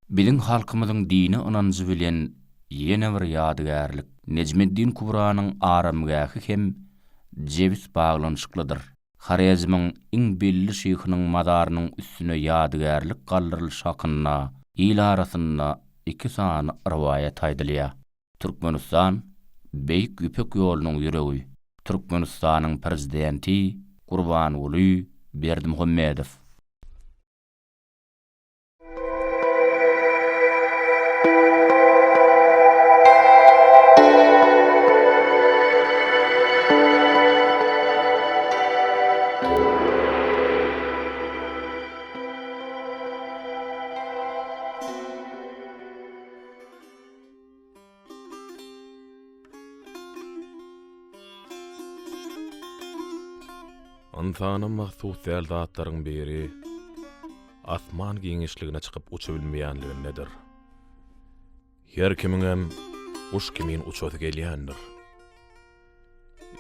Biziň halkymyzyň dini ynanjy bilen ýene bir ýadygärlik Necmiddin Kubranyň aramgahy hem jebis baglanyşyklydyr. Haryazmyň iň belli şeýhynyň madarynyň üstüne ýadygärlik galdyrylyş hakyna il arasyna 2 sany riwayat aýdylýar. Türkmenistan Beýik Ýüpek ýolunyň ýüregi, Türkmenistanyň prezidenti Gurbanuly Berdimuhammedow. Insanyň mahsus däl zatlaryň biri asman giňişligine çykyp uça bilmeýänligi nedir? Her kimiňem uş kimin uçaty gelýändir.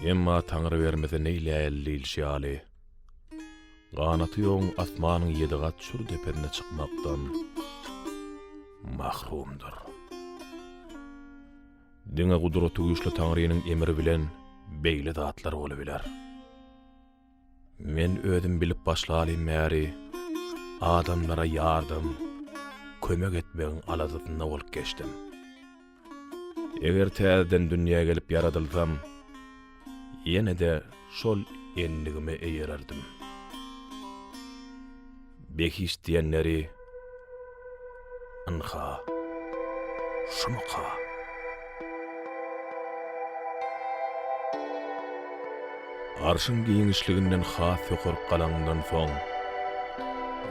Emma Taňry bermese neýläýil şýaly. Ganaty ýoň asmanyň 7 gat çür teperine çykmakdan mahrumdur. Diňe gudraty güýçli Taňrynyň emri bilen beýle zatlar bolabiler. Men ödüm bilip başlalym märi adamlara ýardym, kömek etmegiň aladyna bolup geçdim. Eger täzeden dünýäge gelip ýaradylsam, ýene-de şol enligime eýererdim. Bekiş diýenleri anha, şumqa. Arşın giňişliginden has ýokaryp galanyndan soň,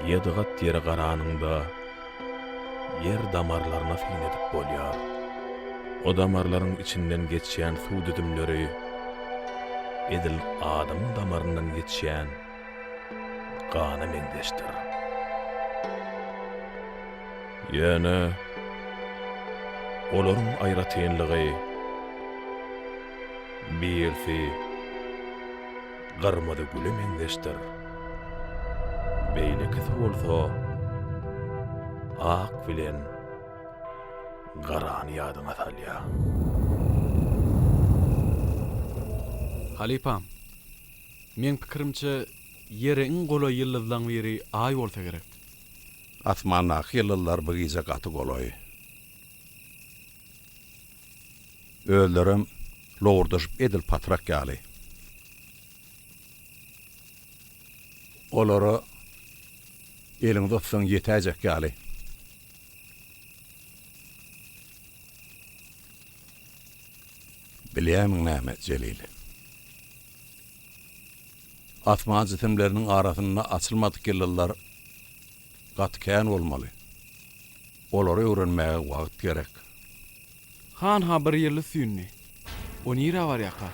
7 gat ýere garanyňda yer damarlaryna finedip bolýar. O damarlaryň içinden geçýän suw düdümleri edil adamyň damaryndan geçýän gana meňdeşdir. Ýöne olaryň aýratynlygy birsi garmada güle meňdeşdir. Beýle kisi bolsa ak bilen garany ýadyna salýar. Halipam, men pikirimçe ýere iň gola ýyldyzlaryň biri aý bolsa gerek. Asmana ýyldyzlar bir gize gaty golaý. Öldürüm lordaşyp edil patrak ýaly. Olara eliň tutsaň ýetäjek ýaly. Bilýämiň näme Jelil? Asman jisimleriniň arasynda açylmadyk ýyldyzlar gatykän bolmaly. Olary öwrenmäge wagt gerek. Han ha bir ýyly süýnni. O nira var ýaka.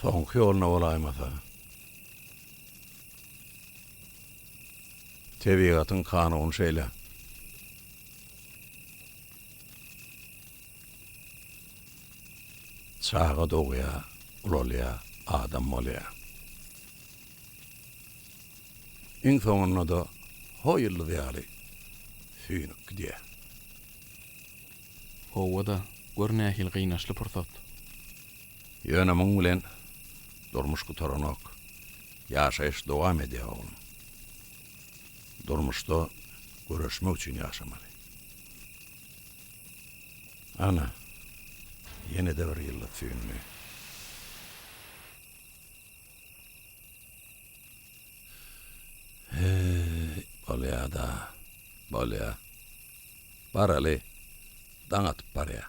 Soňky ýoluna bolaýmasa. Tebigatyň kanuny şeýle. Çağa dogya, ulolya, adam bolýa. Iň soňunda da hoýully ýaly süýnük diýe. Howada görnähil gynnaşly pursat. Ýöne muň bilen durmuş gutaranok, ýaşaýyş dowam edýär. Durmuşda görüşmek üçin ýaşamaly. Ana, ýene de bir ýylly süýnmi. Bolýa. Baraly, daňatyp barýar.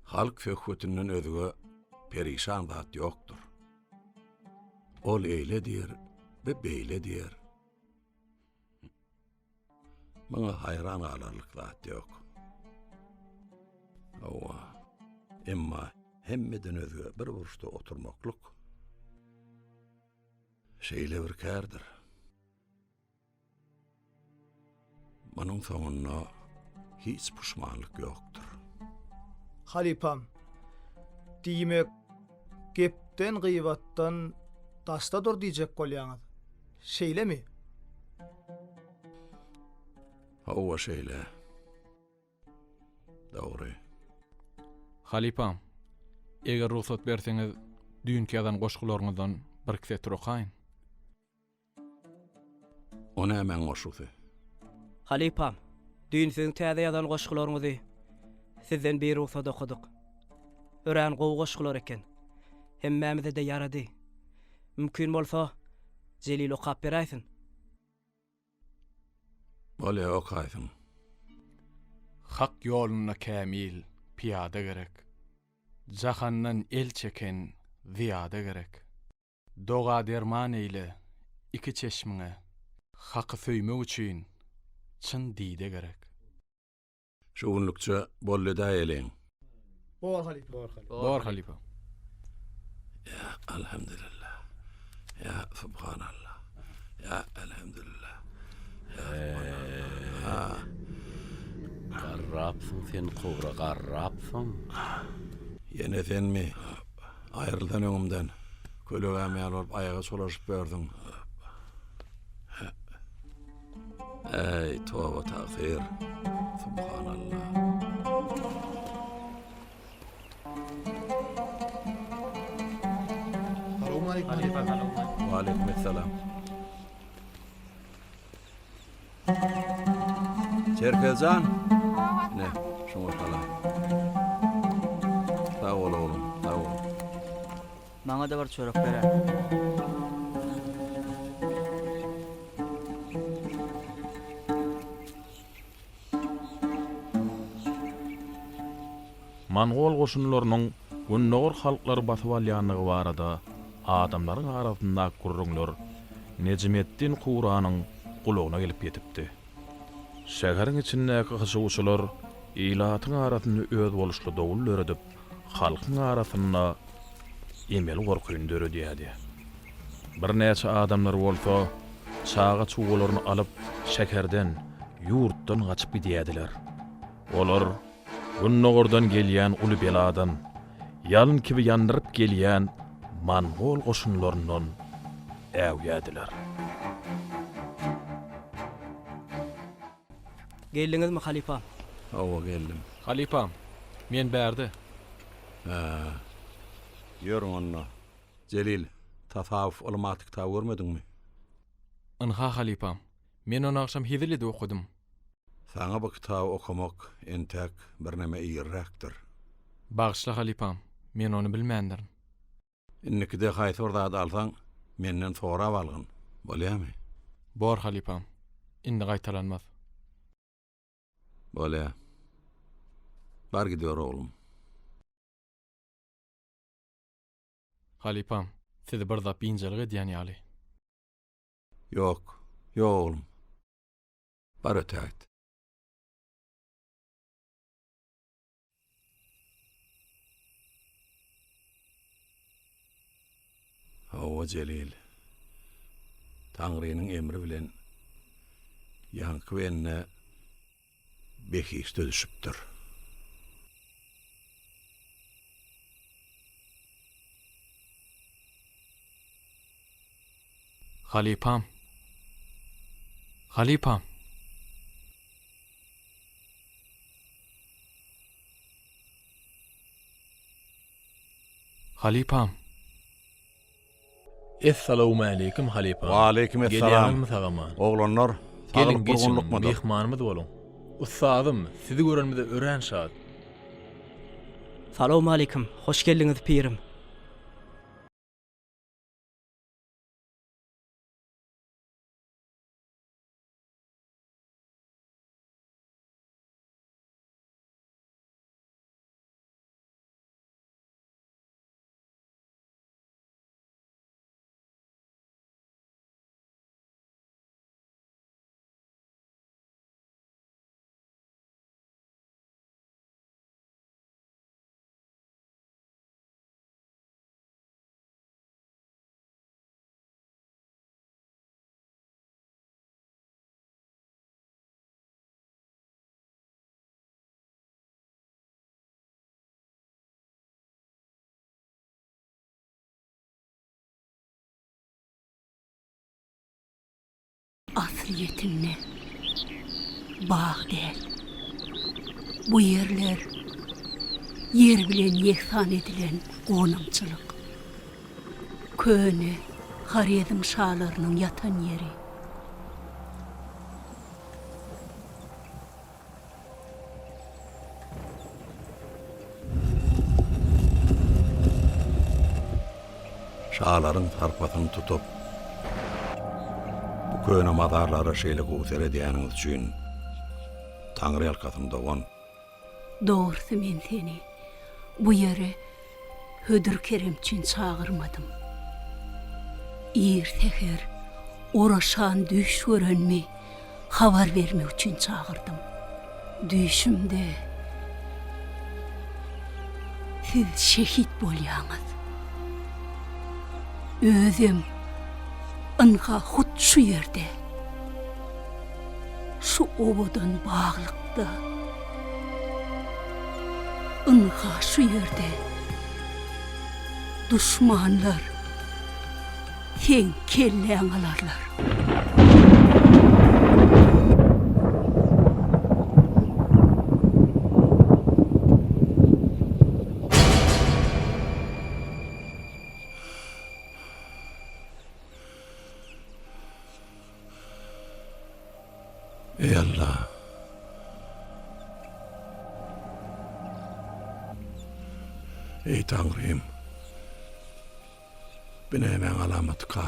Halk föhwetinin özüge perişan zat ýokdur. Ol eýle diýer we beýle diýer. Maňa hayran galarlyk zat ýok. Owa, emma hemmeden özüge bir buruşda oturmaklyk şeýle bir kärdir. Manyň soňuna hiç puşmanlyk ýokdur. Halipam, diýmek gepden gıybatdan daştadır diýjek bolýaňyz. Şeýlemi? Owa şeýle. Dogry. Halipam, eger ruhsat berseňiz, düýnkäden goşgularyňyzdan bir kiset okaýyn. Ona hemen goşudy. Halipam, düýn siziň täze ýazan goşgularyňyzy sizden bir ruhsat okudyk. Ören gowy goşgular eken. Hemmämize de ýarady. Mümkin bolsa, Jelil okap beräýsin. Bolýa okaýsyn. Hak ýoluna kämil piyada gerek. Jahandan el çeken ziyada gerek. Doga derman eyle iki çeşmine. Hakkı söýmek üçin çyn diýde gerek. Şu günlükçe bollada eýleň. Bor Halip. Bor Halipa. Ya elhamdülillah. Ya subhanallah. Ya elhamdülillah. Garrapsın sen kowra garrapsın. Yine sen mi? Ayrıldan öňümden. Kölegäme alyp ayaga solaşyp berdiň. Ey toba tagfir. Subhanallah. Assalamu alaykum. Wa aleykümselam. Çerkezan. Ne? Şoňa kala. Sağ ol oğlum, sağ ol. Maňa da bir çörek berä. Mongol goşunlarynyň günnägir halklary basyp alýanlygy barada adamlaryň arasynda gurrunlar Necmetdin Quranyň gulagyna gelip ýetipdi. Şäheriň içindäki hyşywçylar ilatyň arasyny öz boluşly dowul öredip, halkyň arasyna emel gorkuny döredýärdi. Bir näçe adamlar bolsa, çağa çugularyny alyp şekerden, ýurtdan gaçyp gidýärdiler. Olar günnägirden gelýän uly beladan, ýalyn kibi ýandyryp gelýän Mongol goşunlaryndan äwýärdiler. Geldiňizmi Halipam? Owa geldim. Halipam, men bärdi. Ýörüň onda. Jelil, tasawuf ulamatyk ta görmediňmi? Ynha Halipam, men onu akşam hizilide okudum. Sana bu kitabı okumak entek bir näme ýerräkdir. Bağışla Halipam, men onu bilmändirin. Innikide haýsy zat alsaň, menden sorap algyn. Bolýarmy? Bor Halipam, indi gaýtalanmaz. Bolýar. Bar gidiyor oğlum. Halipam, sizi bir zap injelik edýän ýaly. Yok, yok oğlum. Bar ötäýt. Owa Jelil. Taňrynyň emri bilen ýanky wenne behişde düşüpdir. Halipam. Halipam. Halipam. Assalamu alaykum Halipam. Wa aleykümselam. Gelýärmi sagama? Oğlanlar, Gelin sağlık geçin, burgunlukmadyr. mehmanymyz bolun. Ustadym, sizi görenmide ören şad. Salamu alaykum. Hoş geldiňiz pirim. asliyetini bağ değil. Bu yerler yer bilen yeksan edilen gonamçılık. Köne Haredim şalarının yatan yeri. Şaların tarpatını tutup bu köne madarlara şeýle gowser edýäniňiz üçin Taňry ýalkatymda on. Doğrusu men seni bu yere hödür kerem için çağırmadım. İr teher oraşan düş görenmi habar vermek için çağırdım. Düşümde siz şehit bolýaňyz. Özüm ınha hut şu yerde, şu obodan bağlykda, ınha şu yerde düşmanlar sen kelleň alarlar. Ey Allah. Ey Tanrım. Bine hemen alamet ka.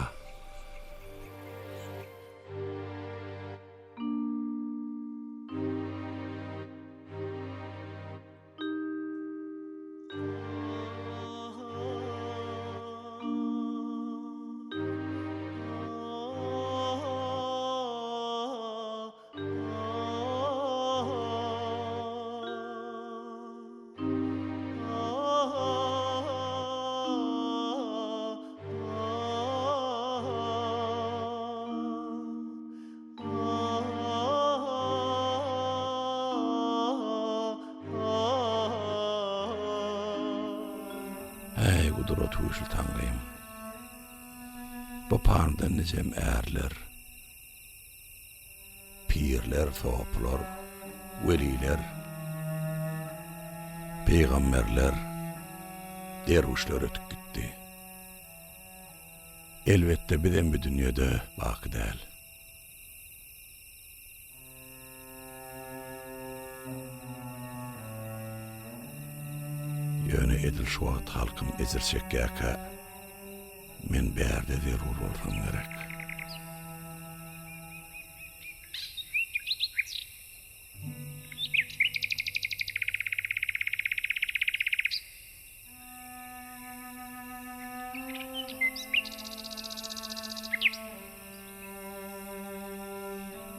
Ey kudret uýuşul Tanrym. Bu pandan nijem erler, pirler, soplar, weliler, peygamberler, derwişler ötüp gitdi. Elbette bizden bu dünýede baqy däl. Yöne edil şu wagt halkym ezirçekkäkä men bärde zerur bolsam gerek.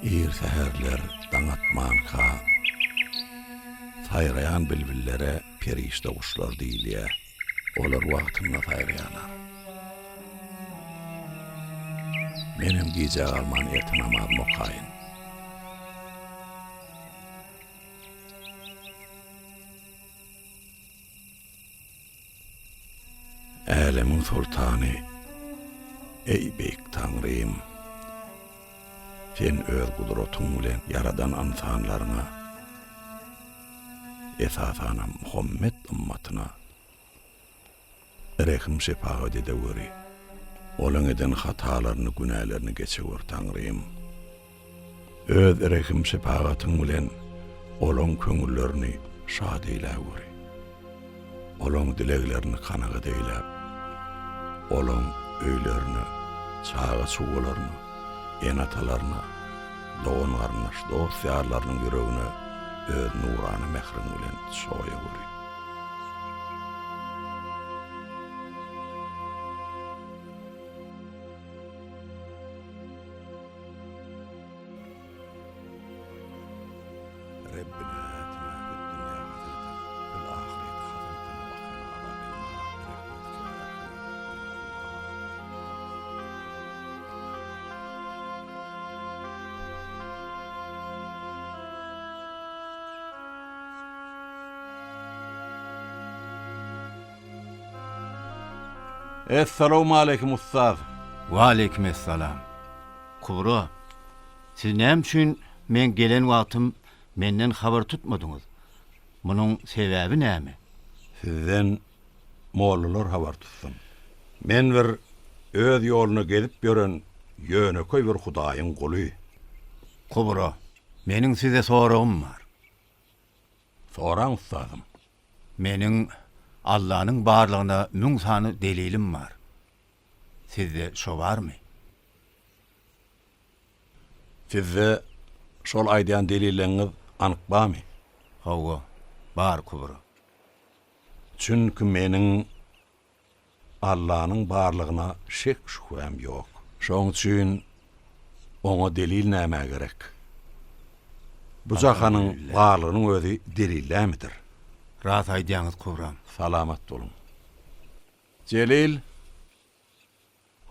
Ir seherler daňatmanka sayrayan bilbillere perişte kuşlar diýilýä. Olar wagtynda sayraýarlar. Menem diýjek alman ýetmemaz mokaýyn. Alemin sultany, ey beýik Tanrym, sen öz gudratyň bilen yaradan insanlaryna, esasana Muhammed ummatyna rehim şefaat edeweri. Olan eden hatalaryny, günälerini geçewer Tanrym. Öz rehim şefaatyň bilen olan köňüllerini şad eýlewer. Olan dileklerini kanagat eýläp, olan öýlerini, çağa suwlaryny, enatalaryna, doğanlaryna, dost ýarlarynyň ýüregine öz nurany mehrin bilen soýawer. Rabbina atina fid dunya hasanatan fil ahireti hasanatan wa qina Esselamu aleyküm ustaz. Wa aleykümesselam. Kubra, Siz näme üçin men gelen wagtym menden habar tutmadyňyz? Munyň sebäbi näme? Sizden mollalar habar tutsun. Men bir öz ýoluna gelip gören ýöneköy bir Hudaýyň guly. Kubra, meniň size soragym bar. Soraň ustadym. Meniň Allah'ın barlygyna müň sany delilim bar. Sizde şo barmy? Sizde şol aýdýan delilleňiz anyk barmy? Hawa, bar kubra. Çünki meniň Allah'ın barlygyna şek şüphem ýok. Şoň üçin oňa delil näme gerek? Bu jahanyň barlygynyň özi delillämidir? Rast aýdýaňyz kubram. Salamat bolun. Celil,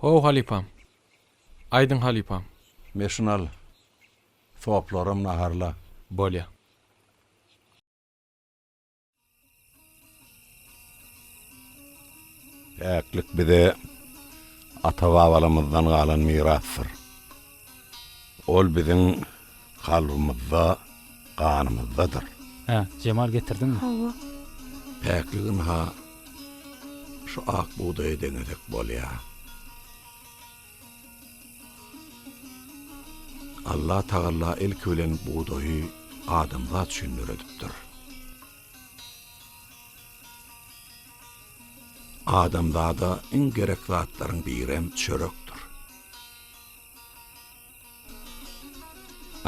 Ho halipam. Aydın halipam. meşnal soplarym naharla. Bolya. Äklik bize ata-babalarymyzdan galan mirasdyr. Ol biziň kalbymyzda, ganymyzdadyr. Ha, Cemal getirdinmi? Hawa. Päkligin ha şu ak buğday deňedek bolýar. Allah Taala ilk bilen buğdaýy adamga düşündiredipdir. Adamda da en gerek zatlaryň birem çörekdir.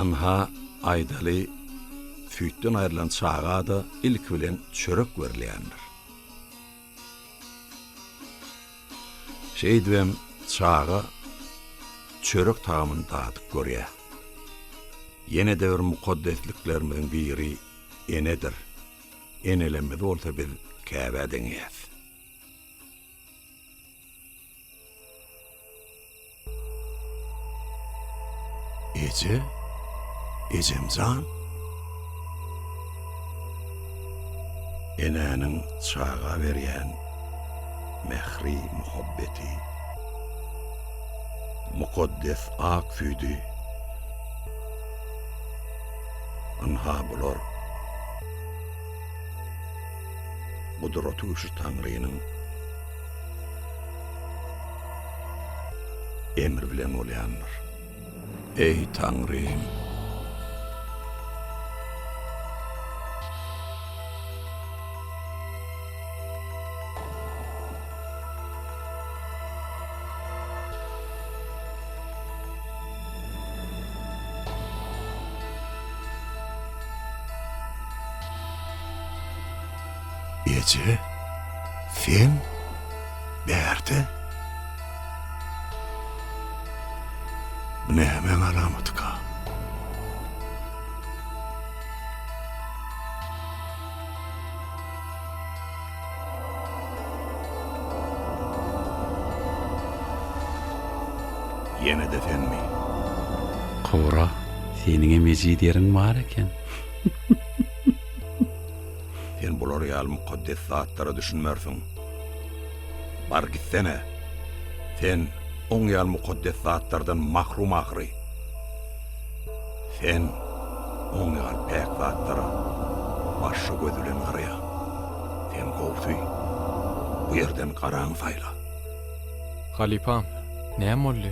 Anha aýdaly süýtden aýrylan çağa da ilk bilen çörek berilýändir. Şeýdem çağa çörek taamyny tadyp görýär. Yine de bir mukaddesliklerimizin biri enedir. Enelemez olsa biz Käbe deňýäs. Ecemzan? Enäniň çağa berýän mehri muhabbeti, mukaddes ak süýdi. Anha bular gudraty şu Taňrynyň emri bilen bolýandyr. Ey Taňrym, Ece, sen, berde. Bu ne hemen alamadık ha? Yine de fen mi? Kubra, seniňe mejid ýeriň bar eken. Sen bular ýal mukaddes zatlara düşünmersiň. Bar gitsene. Sen oň ýal mukaddes zatlardan mahrum ahry. Sen oň ýal pek zatlara başy gözülen garaya. Sen gowsy. Bu yerden garaň saýla. Halipam. Näme boldy?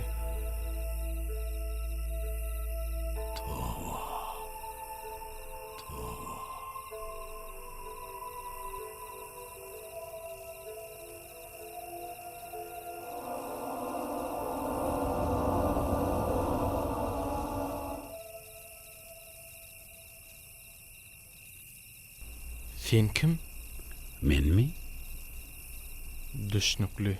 Sen kim? Men mi? Düşnükli.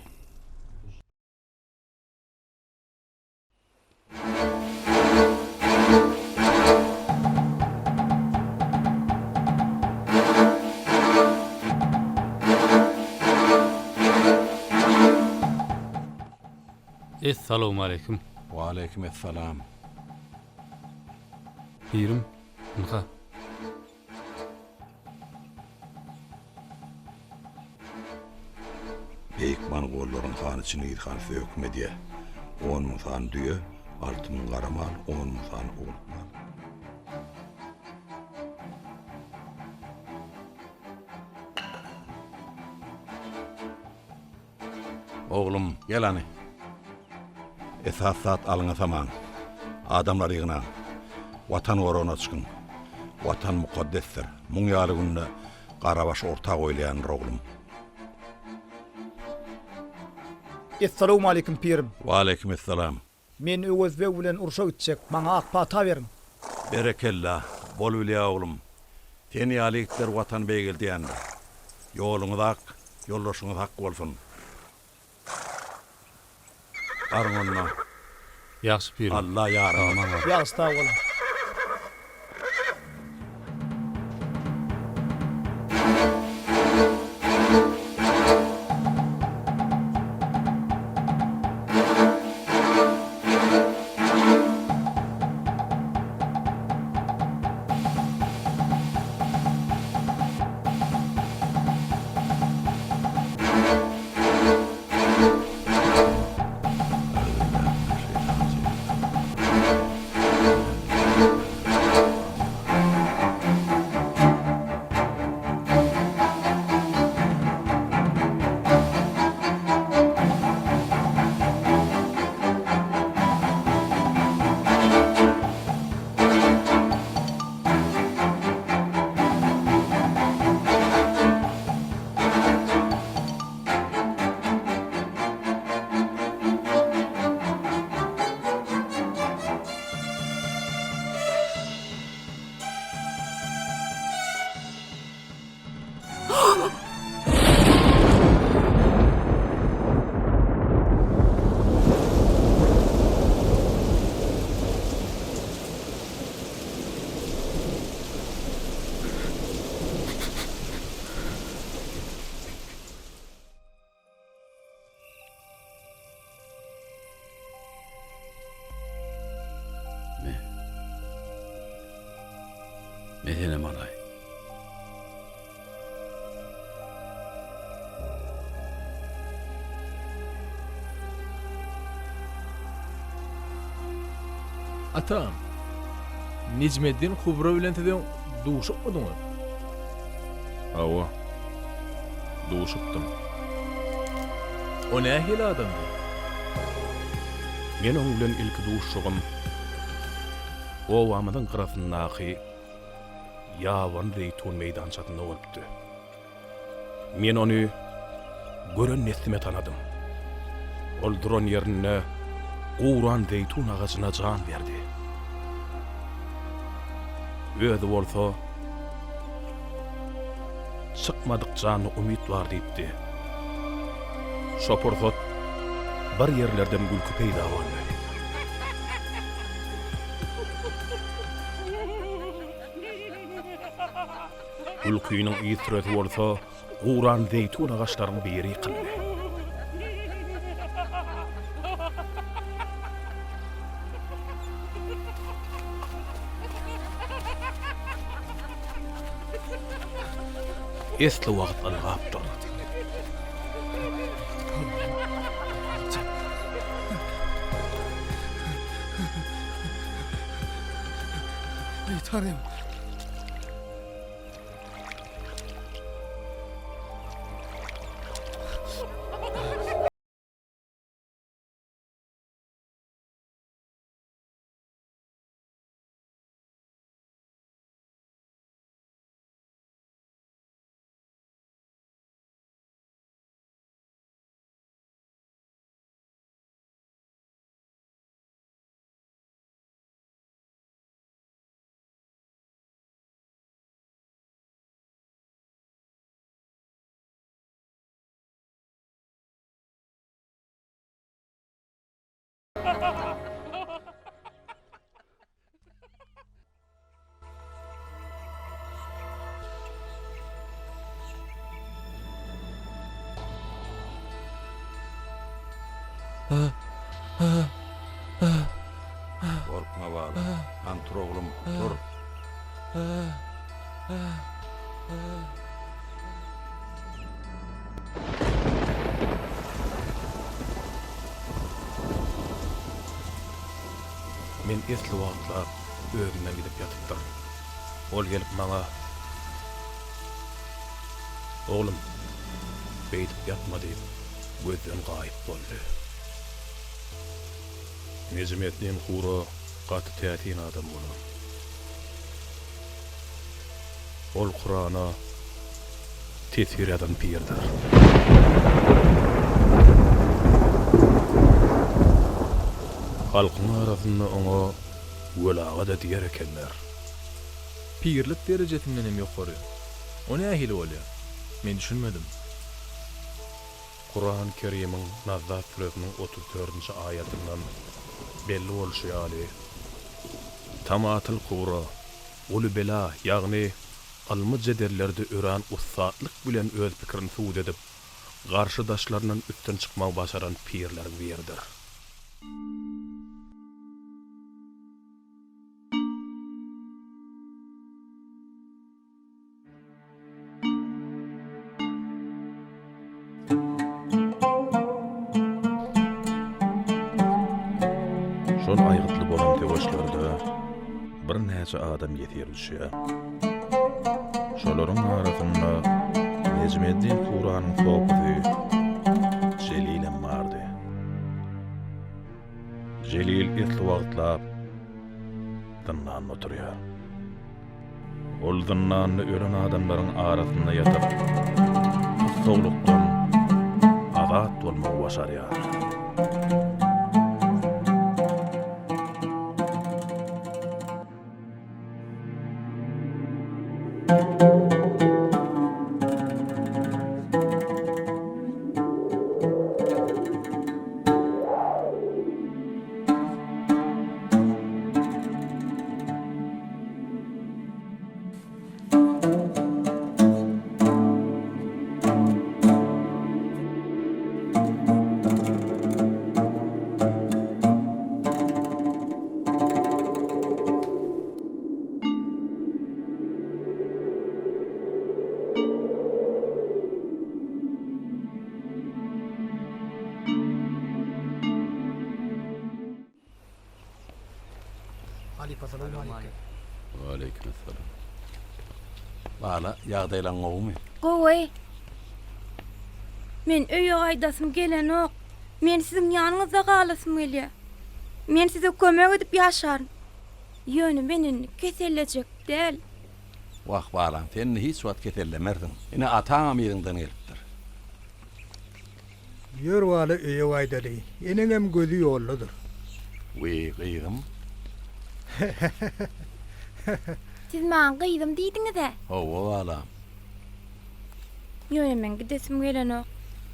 Assalamu alaikum. Wa aleykum esselam. Pirim. Nha. Beýik Mongollaryň sany içine ýetgan hökmediýe. 10 000 san düýe, Altımın qaramal, onun musanı unutma. Oğlum, gel hani. Esas saat alına saman. Adamlar yığına. Vatan uğruna çıkın. Vatan mukaddestir. Munyalı günde Qarabaş ortaq oylayan oğlum. Assalamu alaykum pirim. Wa aleykümselam. Men öwezbe bilen urşa gitjek. Maňa akpata berin. Berekella. Bol bilýä oğlum. Seni ýalikler watan beýgel diýen. Ýoluňyz ak, ýoldaşyňyz hak bolsun. Armonna. Yaxşı pirim. Allah ýarym. Ýa sağ bolun. Mehine malay. Atam. Necmeddin Kubra bilen teden duşupmadyňmy? Awa. Duşupdym. O nähili adamdy? Men oň bilen ilki duşugym. O wamydyň gyrasyndaky ýawan zeytun meýdançatyna bolupdy. Men ony gören nesime tanadym. Ol duran ýerine Quran zeytun ağaçyna can berdi. Öýde bolsa çykmadyk jany umyt bar diýipdi. Şopursat bir ýerlerden gülkü peýda boldy. Gülküýiniň ýitreti bolsa Quran zeytun ağaçlaryny beri ýykyldy. Esli wagt algapdyr. Ey Tanrım. Korkma bağlı. Antur oğlum, dur. men esli wagtlar özümden gidip ýatypdyr. Ol gelip maňa "Oglum, beýtip ýatma" diýip gözden gaýyp boldy. Necmetliň hura gaty tätin adam bolar. Ol Kur'ana tesir eden pirdir. Halkyň arasynda oňa welaga da diýer ekenler. Pirlik derejesinden hem ýokary. O nähili bolýar? Men düşünmedim. Kur'an-ı Kerim'in Nazzat Suresi'nin 34. ayetinden belli bolşy ýaly. Tamatyl Kura, uly bela, ýagny almy jederlerde ören ussatlyk bilen öz pikirini suwd edip, garşydaşlarynyň üstün çykmagy başaran pirler berdir. Şol aýgytly bolan teweşlerde bir näçe adam ýetirýär. Şolaryň arasynda Necmetliň Kur'anyň sohbety Jelilem bardy. Jelil etli wagtlap dynnan oturýar. Ol dynnanny ölen adamlaryň arasynda ýatyp, soglukdan azat bolmagy başarýar. Aleykümselam. Bala ýagdaýlaň gowmy? Gowy. Men öýe gaýdasym gelen ok. Men siziň ýanyňyzda galasym gelýär. Men size kömek edip ýaşaryn. Ýöne meni kesellejek del. Wah balam, sen hiç wagt ketellemerdin. Ine ataňam ýeriňden gelipdir. Ýör wala öýe gaýdaly. Eneňem gözü ýolludur. We gyýgym. Siz maňa gyýdym diýdiňiz-de. Owa balam. Ýöne men gidesim gelen ok.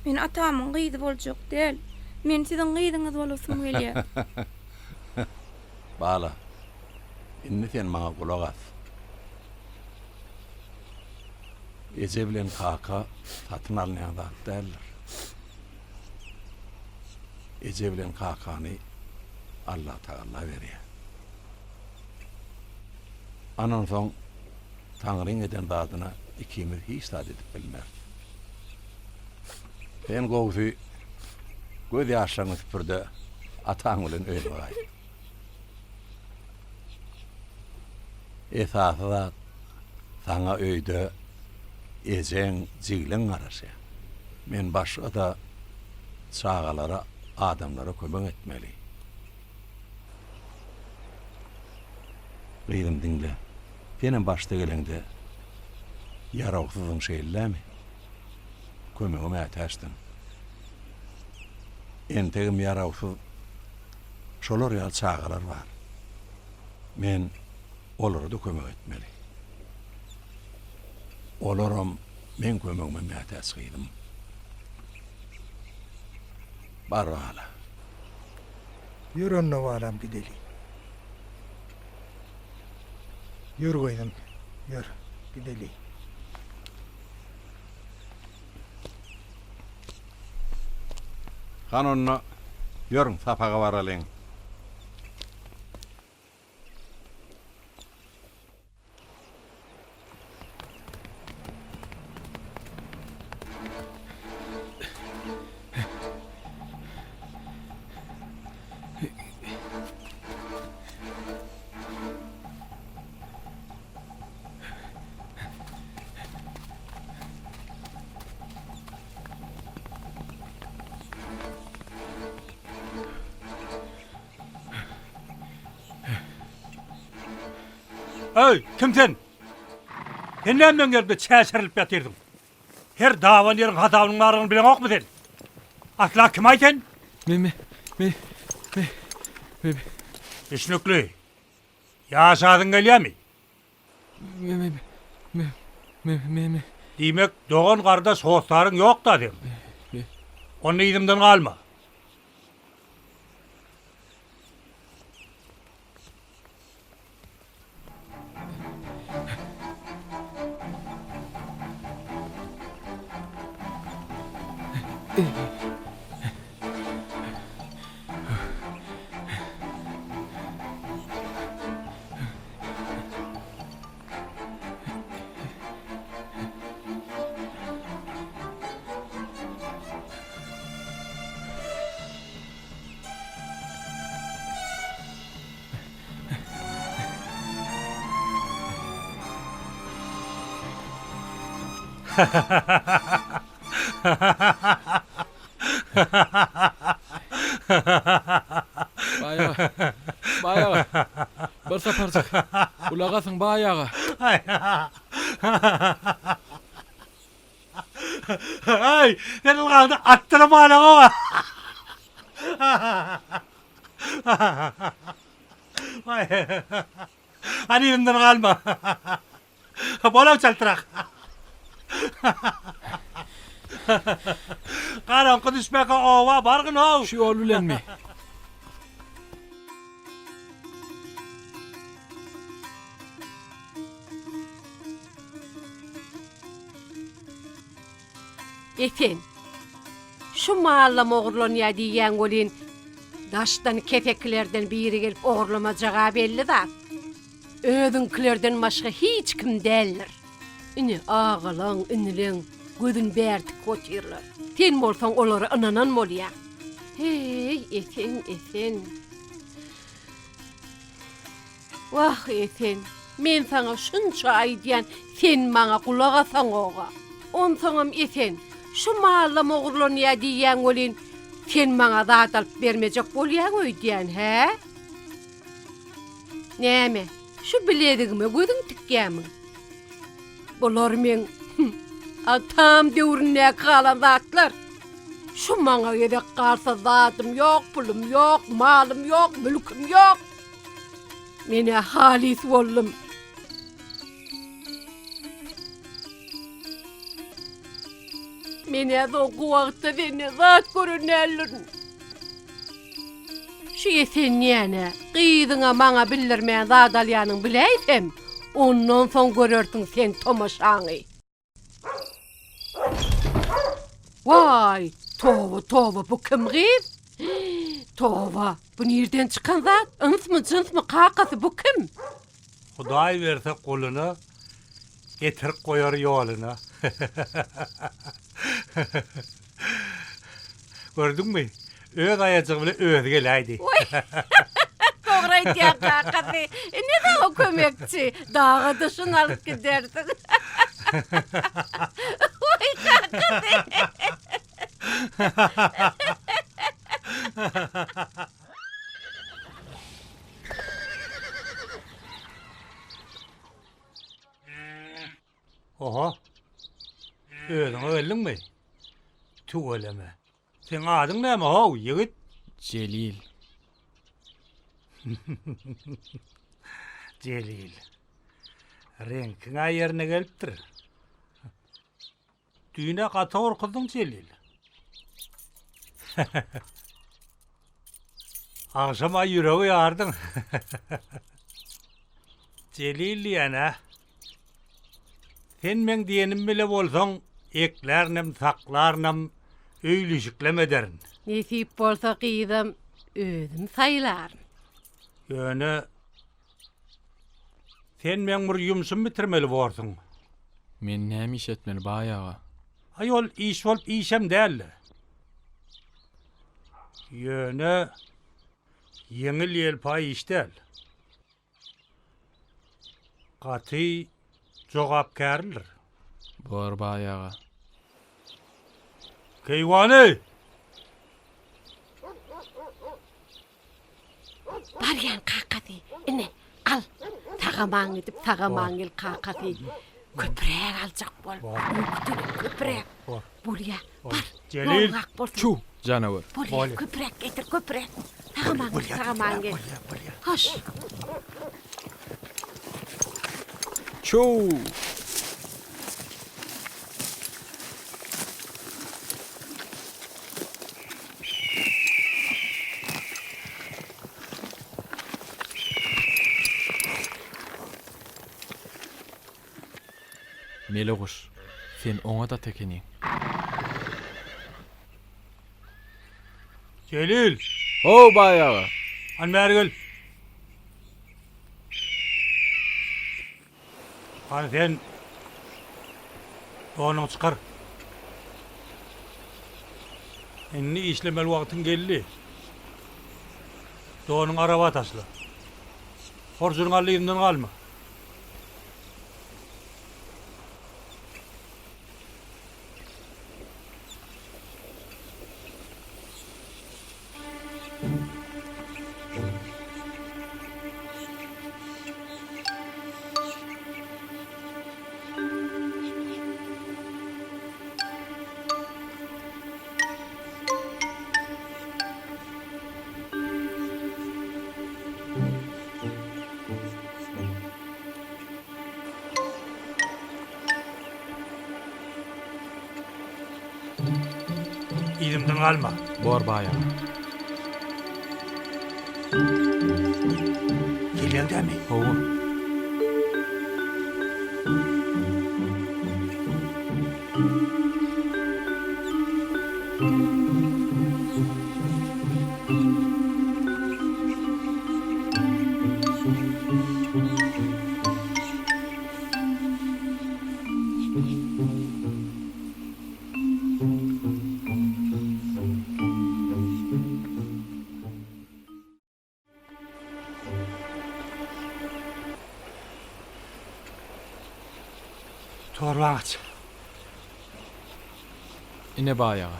Men atamyň gyýdy boljak del. Men siziň gyýdyňyz bolasym gelýär. Bala. Inni sen maňa gulak as. Ece bilen kaka satyn alynýan zat däldir. Ece bilen kakany Allah Taala berýär. Anan soň Taňryň eden zadyna ikimiz hiç zat edip bilmez. Ben gowsy göz ýaşlaryny süpürde ataň bilen öýle gaý. Esasda saňa öýde ejeň jigliň garaşy. Men başga da çağalara, adamlara kömek etmeli. Gyýdym diňle. Senin başta gelende ýarawsyzyň şeýlelämi? Kömegime ätäşdin. Entegim ýarawsyz şolar ýa çağalar bar. Men olara da kömek etmeli. Olaram men kömegime ätäş gyýdym. Barwala. Ýörenne waram gideli. Yürü koydum. Yürü. Gidelim. Hanonna yürün sapaga varalım. Hey, kimsen? Sen nämden gelip çäşirilip ýatyrdyň? Her dawan ýerin hatawynyň bargyny bilen okmy sen? Asla kim aýtyn? Me. Işnükli. Ýaşadyň gelýärmi? Me. Diýmek, doğan garda soğuslaryň ýok da dem. Onu ýdymdan galma. Bayağı. Bir saparcık. Ulagasın bayağı. Ay, sen kaldı attırım hala. Hani elimden kalma. Bolam çaltırak. Karanqı düşmek ova bargın ov. Şu ol bilenmi? Efen, şu maallam oğurlanýar diýen golin daşdan kefeklerden biri gelip oğurlamajaga belli da. Özüňkilerden başga hiç kim däldir. Ine ağalaň, inileň gözün bärtik kotirler. Sen bolsaň olary ananan bolýar. Hey, Efen. Wah, Efen, men sana şunça aýdýan, sen maňa kulak asaň oga. Onsoňam Efen, şu maallam oğurlanýar diýen golin sen maňa zat alyp bermejek bolýan öýdýän, he? Näme? Şu biledigime gözüň tikýärmi? Bolar men atam döwrüne galan zatlar. Şu maňa gerek garsa zatym ýok, pulum ýok, malym ýok, mülküm ýok. Mene halis boldum. Mene bu wagtda beni zat görünärlerin. Şu esen ýene, gyzyňa maňa bildirmän zat alýanyň bileýsem, ondan soň görersiň sen tomaşaňy. Vay, tova, bu kim gyz? Tova, bu nerden çykan zat? Insmy, jynsmy, kakasy bu kim? Hudaý berse goluny getirip koyar ýolyna. Gördüňmi? Öz aýajagy bilen özü geläýdi. Doğru aýdýar kakasy. Ne de o kömekçi? Dağa dışın alıp gidersin. Oy kakasy. Oha. Özüňe geldingmi? Tuweleme. Sen adyň näme haw, ýigit? Celil. Celil. Renkiň aýerine gelipdir. Düýne gata orkudyň Celil. Aşama ýüregi ýardyň. Celil ýene. Sen men diýenim bile bolsaň, eklernem, saklarnem, öýlüşiklem ederin. Nesip bolsa gyzym, özüm saýlarym. Ýöne, sen men bir ýumsum bitirmeli bolsaň. Men näme iş etmeli bayağı? Ayol iş bolup işem däl. Ýöne, ýeňil ýelpa iş däl. Gaty jogapkärdir. Bor bayağı. Keýwany! Baryan kakasy, ine al. Tağaman edip tağaman el kakası. Köprek alacak bol. Köprek. Buraya bar. Celil. Çu canavar. Buraya köprek getir köprek. Tağaman gel. Hoş. Çu. Meloğuş, sen ona da tekenin. Celil. O bayağı. An Mergül. Hani sen onu çıkar. Enni işlemel vaktin geldi. Doğunun araba tasla. Horcunun allığından kalma. İlimden kalma. Bor bayağı. Geliyorsun değil mi? Hova. Torban aç. İne bayağı.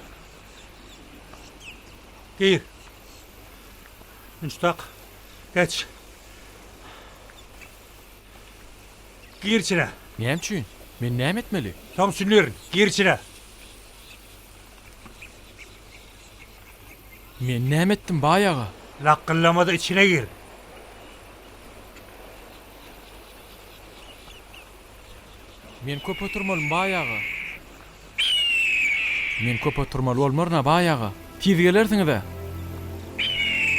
Gir. Müstak. Geç. Gir içine. Neyem çün? Men neyem etmeli? Tam sünüyorum. Gir içine. Men neyem ettim bayağı? Lakkıllamada içine gir. Men köp oturmalım bayağı. Men köp oturmalı olmarna bayağı. Tiz gelersiniz de.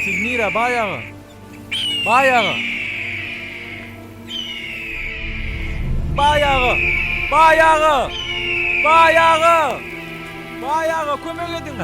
Siz nire bayağı. Bayağı. Bayağı. Bayağı. Bayağı. Bayağı kömek edin.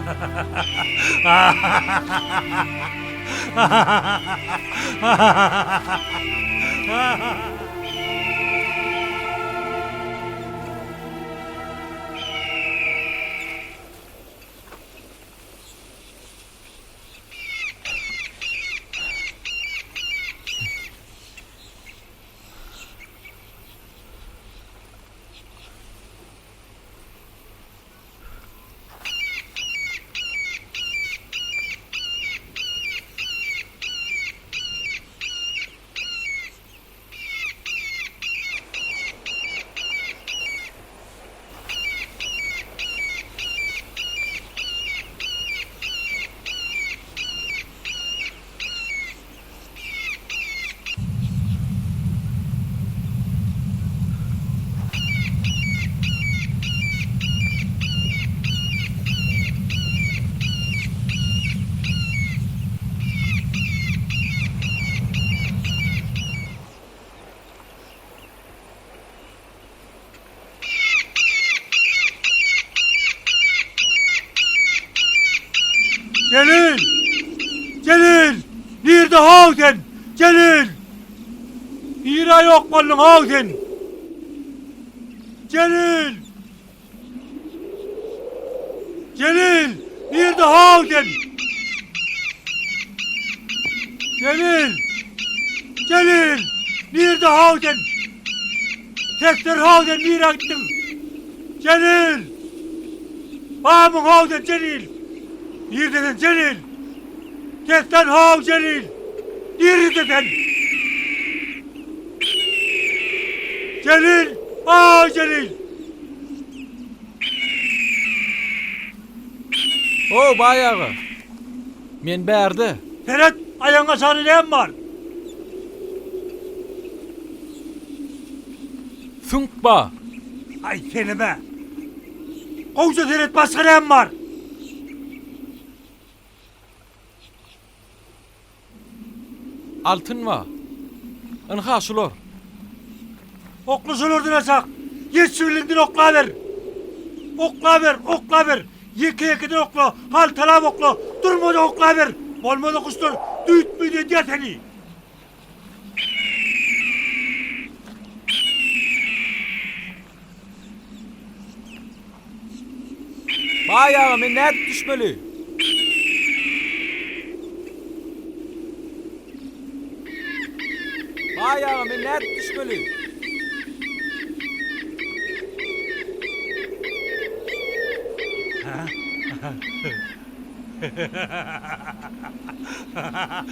Celil! Celil! Nerede havden? Celil! Nere yok malın havden? Celil! Celil! Nerede havden? Celil! Celil! Nerede havden? Tekrar havden nereye gittin? Celil! Babamın havden Celil! Neredesin Celil? Kes lan hav Celil! Neredesin? Celil! Aa Celil! O bayağı. Men bärdi. Ferhat, ayağına sarılayan var. Sünkba. Ay seni be! Kovsa Ferhat baskılayan var. Altın va. Anha şular. Oklusun ordinasak. Yes sürülündür okla ver. Okla ver, okla ver. Yeke okla. Hal talab okla. Durmadı okla ver. Olmadı kuştur. Düğüt müydü diye seni. Bayağı men näp düşmeli. Bayağı men näp düşmeli.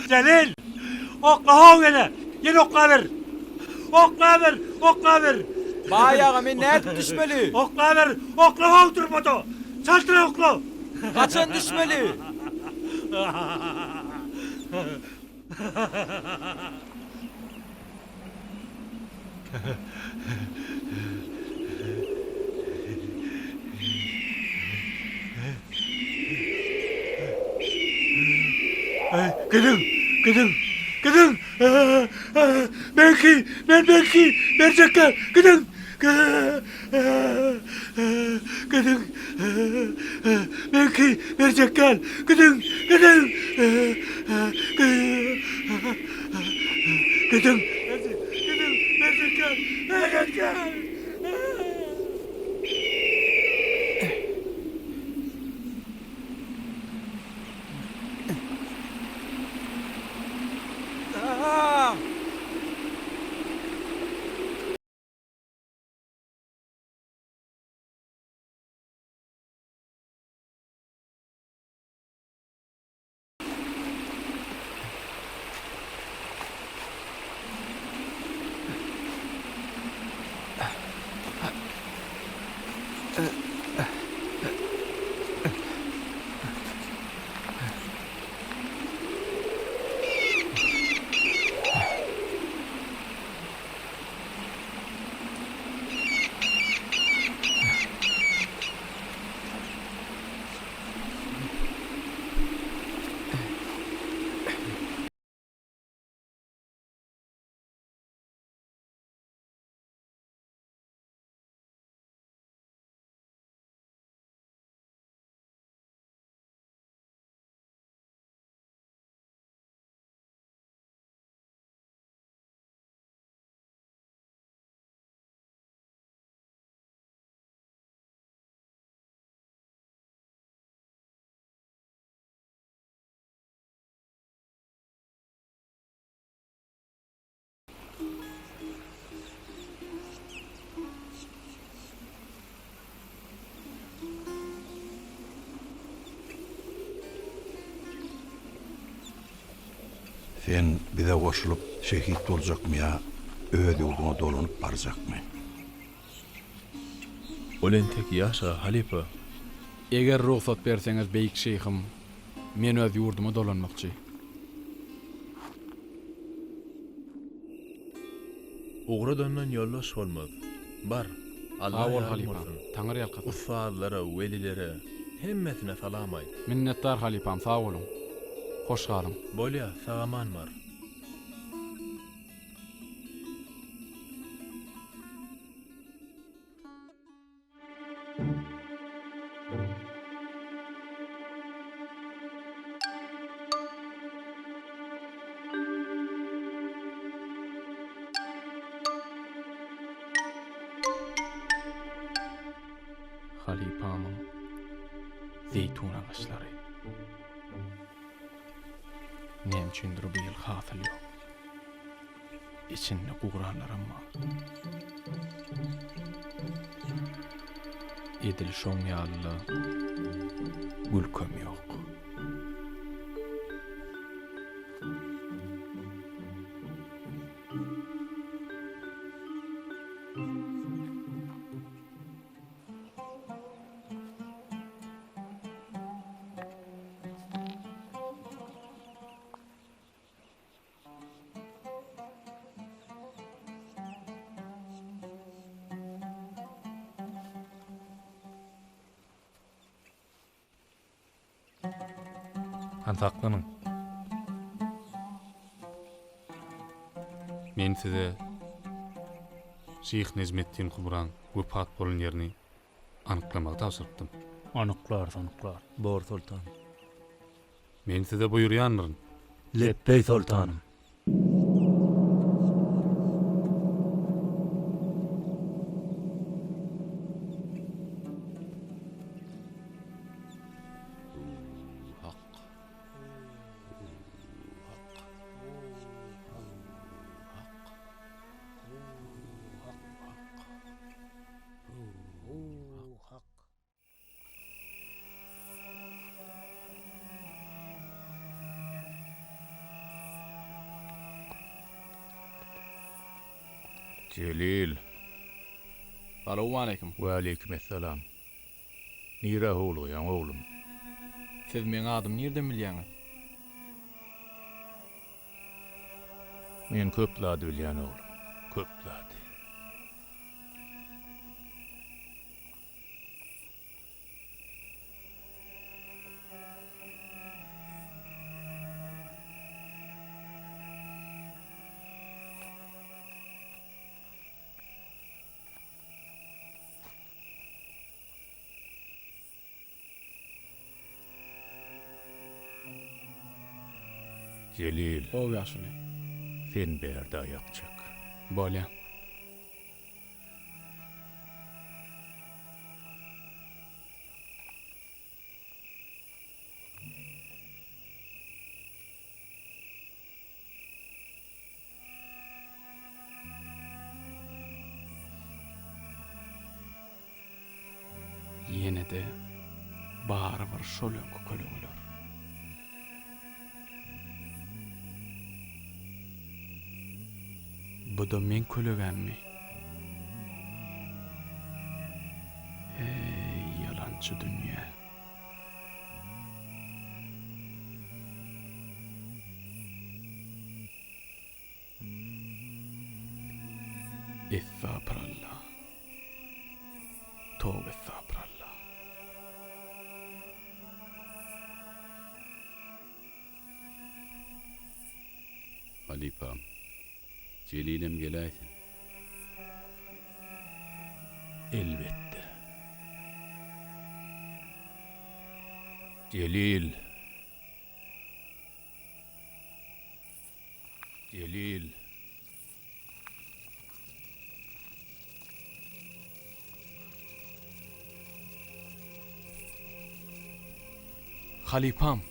Celil! Okla hav gene. Yine okla ver. Okla ver, okla ver. Bayağı men näp düşmeli. Okla ver, okla hav durmadı. Saltıra okla. Kaçan düşmeli. Gidin. Belki, verecekler. Gidin. Belki verecekler. Gidin. Verecekler. Sen bize koşulup şehit olacak mı ya? Öz yoluna dolanıp baracak mı? Olen tek yaşa Halipa. Eger ruhsat berseňiz beýik şeyhim, men öz ýurduma dolanmakçy. Uğra dönnen yollaş olmaz. Bar. Allah Awal yardım Halipam, olsun. taňyr ýalkasy. Ufadlara, velilere, hemmesine salam aýt. Minnetdar Halipam, sag bolun. Hoş galyň. Bolýa, sagaman var. Halipamyň zeytun ağaçlary. Nemçindir bu ýyl hasyl ýok. İçinde Qur'anlar amma. Edil şoň ýaly gülköm ýok. Antaklanyň. Men size Şeyh Nezmettin Kubran wefat bolan ýerini anyklamak tapşyrdym. Anıklar. Bor sultan. Men size buyurýanlaryn. Leppey sultanım. Celil. Assalamu alaykum. Ve aleykümselam. Nire howluyan oglum? Siz meň adym nerden bilýäňiz? Men köplady bilýän oglum. Köplady. Celil, O ýaşyny. sen berde ayak çek. Bolýa. Ýene de bary bir şolöňki kölüňler. Bu da men kölegenmi? Ey yalançı dünya. Estağfurullah. Tövbe estağfurullah. Halipam. Celilem geläýsin. Elbette. Celil. Celil. Halipam.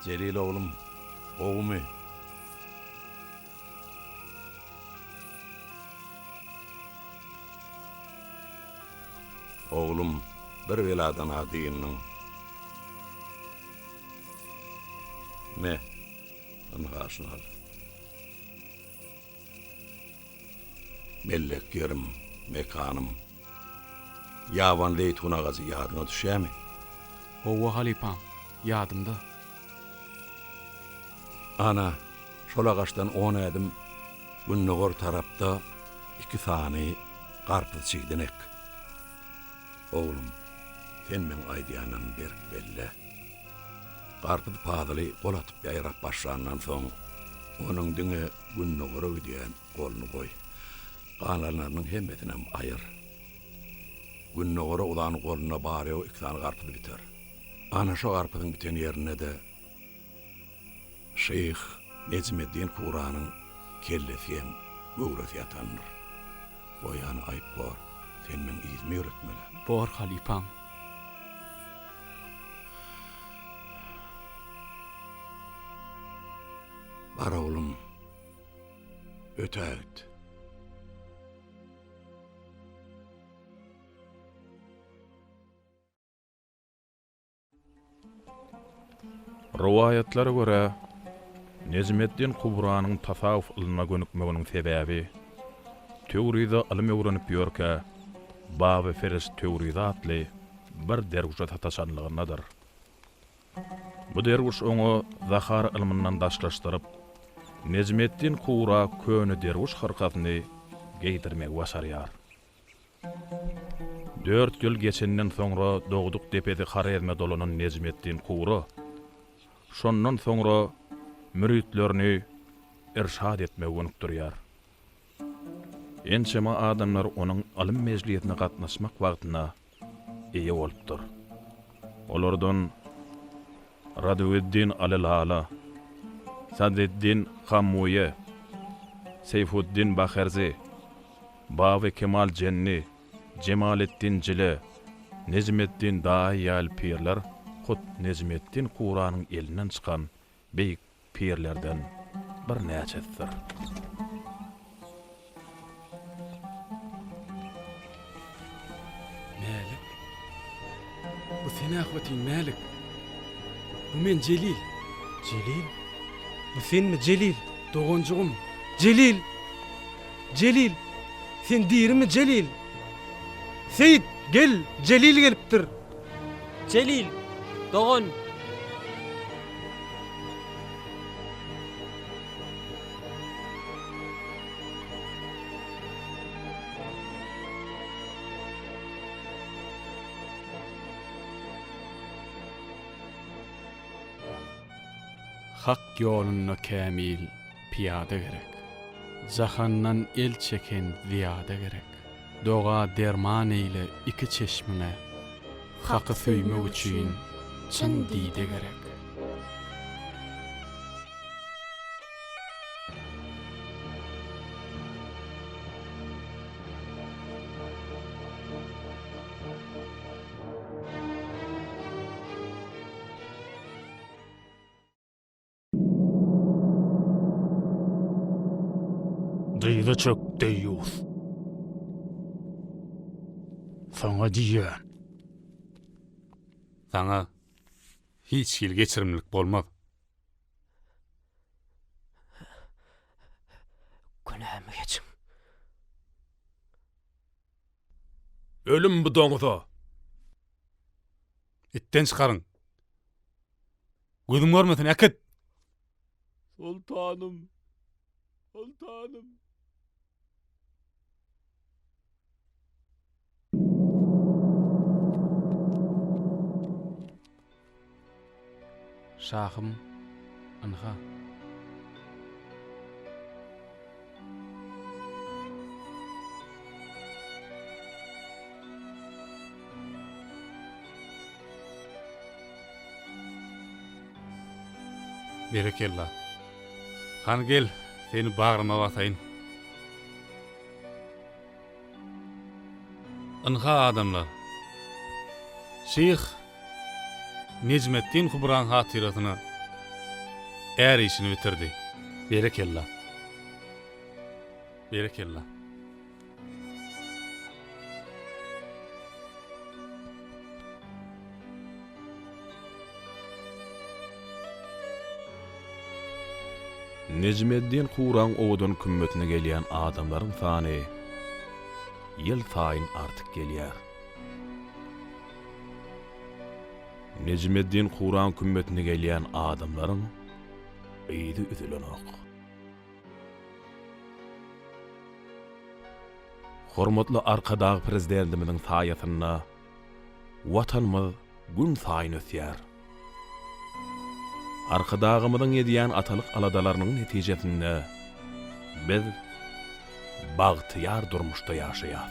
Celil oğlum. Oğumy. Oğlum bir veladan adiyinin. Me, anhaşın al. Mellek yerim, mekanım. Yavan leytuna gazı yadına düşämi? Owa Halipam, ýadymda. Ana, şola gaçtan 10 edim, günnogor tarapta 2 sany garpyz çiğdenek. Oğlum, sen men aýdýanan berk belle. Garpyz padyly gol atyp ýaýrap başlandan soň, onuň diňe günnogora gidýän golunu goý. Ganalarynyň hemmetinem aýyr. Günnogora ulan goluna barýa 2 sany garpyz biter. Ana şo garpyzyň biten ýerine de Şeyh Nezmettin Kubran'ın kellesi hem göwresi ýatandyr. Boýany aýp bor, sen men izmi öğretmeli. Bor Halipam. Bar oğlum, ötäýt. Riwayatlary görä, Nezmettin Kubran'ın tasawuf ilyna gönükmeginiň sebäbi teoriyada ilim öwrenip ýörkä, Baba Feris teoriyada atly bir derwişe tataşanlygynadyr. Bu derwiş oňa zahar ilminden daşlaşdyryp, Nezmettin Kubra köni derwiş hyrkatyny geydirmek başarýar. 4 ýyl geçenden soňra dogduk depede harezme dolanan Necmettin Kura şondan soňra müritlerini irşad etmek unuqdurýar. Ençema adamlar onuň alym mejlisine gatnaşmak wagtyna eýe bolupdyr. Olardan Radueddin Alelala, Sadeddin Hammoye, Seyfuddin Bakherzi, Bawe Kemal Cenni, Cemalettin Cile, Necmettin Daýal pirler, hut Necmettin Kuranyň elinden çykan beýik pirlerden bir näçesidir. Malik. Bu seni ahvatin Malik. Bu men Celil. Celil? Bu sen mi Celil? Dogoncuğum. Celil! Celil! Sen dirimi Celil? Seyit gel, Celil gelipdir. Celil! Dogon! Hak yoluna kamil piyada gerek. Zahandan el çeken ziyada gerek. Doğa derman eyle iki çeşmine. Hakkı söymek üçün çın dide gerek. Dıydı çök deyyus. Sana diýän. Sana hiç ýyl geçirimlik bolmaz. Günämi geçin. Ölüm bu doňuza. Itten çıkarın. Gözüm görmesin akit. Sultanım. Sultanım. Şahım, anha. Berekella. Han gel, seni bağrıma basayın. Anha adamlar. Şeyh Necmettin Kubran hatyrasyna är işini bitirdi. Berekella. Berekella. Necmettin Kuran oğudun kümmetine gelýän adamlaryň sany ýyl saýyn artyk gelýär. Necmettin Kuran kümmetine gelýän adamlaryň eýdi üzülenok. Hormatly arkadagy prezidentimiziň saýatyna watanymyz gün saýyn ösýär. Arkadagymyzyň edýän atalyk aladalarynyň netijesinde biz bagtyýar durmuşda ýaşaýar.